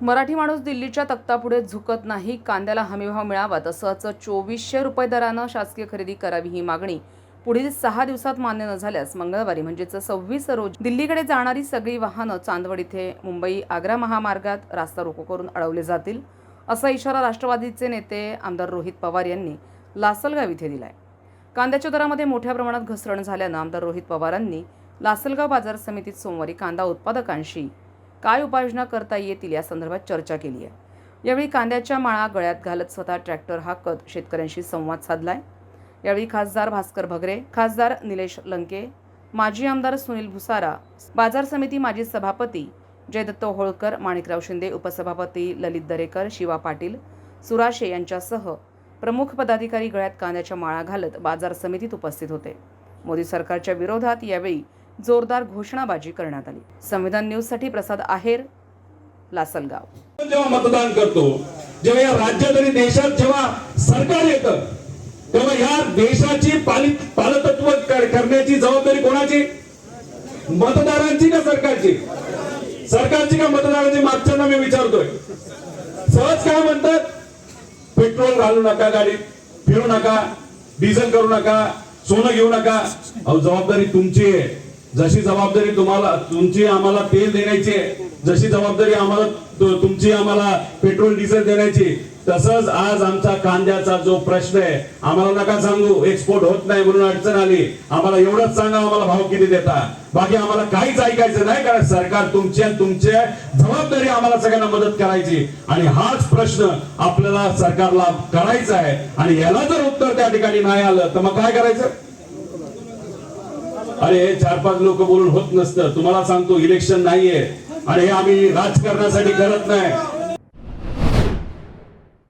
मराठी माणूस दिल्लीच्या तख्तापुढे झुकत नाही, कांद्याला हमीभाव मिळावा तसंच 2400 रुपये दरानं शासकीय खरेदी करावी ही मागणी पुढील 6 दिवसात मान्य न झाल्यास मंगळवारी म्हणजेच 26 रोजी दिल्लीकडे जाणारी सगळी वाहनं चांदवड इथे मुंबई आग्रा महामार्गात रास्ता रोको करून अडवले जातील, असा इशारा राष्ट्रवादीचे नेते आमदार रोहित पवार यांनी लासलगाव इथे दिलाय। कांद्याच्या दरामध्ये मोठ्या प्रमाणात घसरण झाल्यानं आमदार रोहित पवारांनी लासलगाव बाजार समितीत सोमवारी कांदा उत्पादकांशी काय उपाययोजना करता येतील या संदर्भात चर्चा केली आहे। यावेळी कांद्याच्या माळा गळ्यात घालत स्वतः ट्रॅक्टर हाकत शेतकऱ्यांशी संवाद साधलाय। यावेळी खासदार भास्कर भगरे, खासदार निलेश लंके, माजी आमदार सुनील भुसारा, बाजार समिती माजी सभापती जयदत्त होळकर, माणिकराव शिंदे, उपसभापती ललित दरेकर, शिवा पाटील, सुराशे यांच्यासह प्रमुख पदाधिकारी गळ्यात कांद्याच्या माळा घालत बाजार समितीत उपस्थित होते। मोदी सरकारच्या विरोधात यावेळी जोरदार घोषणाबाजी करण्यात आली। संविधान न्यूजसाठी प्रसाद आहेर, लासलगाव। जेव्हा मतदान करतो, जेव्हा या राज्यात आणि देशात जेव्हा सरकार येतं, तेव्हा या देशाची पालकत्व करण्याची जबाबदारी कोणाची? मतदारांची का सरकारची? सरकारची का मतदारांची? मागच्यांना मी विचारतोय। सहज काय म्हणतात? पेट्रोल घालू नका, गाडीत फिरू नका, डिझेल करू नका, सोनं घेऊ नका। अहो, जबाबदारी तुमची आहे। जशी जबाबदारी तुमची आम्हाला तेल देण्याची आहे, जशी जबाबदारी तुमची आम्हाला पेट्रोल डिझेल देण्याची, तसंच आज आमचा कांद्याचा जो प्रश्न आहे, आम्हाला नका सांगू एक्सपोर्ट होत नाही म्हणून अडचण आली, आम्हाला एवढंच सांगा आम्हाला भाव किती देता, बाकी आम्हाला काहीच ऐकायचं नाही, कारण सरकार तुमची जबाबदारी आम्हाला सगळ्यांना मदत करायची आणि हाच प्रश्न आपल्याला सरकारला करायचा आहे। आणि याला जर उत्तर त्या ठिकाणी नाही आलं तर मग काय करायचं? अरे 4-5 लोक बोलून होत नसतं। तुम्हाला सांगतो, इलेक्शन नाहीये आणि हे आम्ही राजकारणासाठी करत नाही।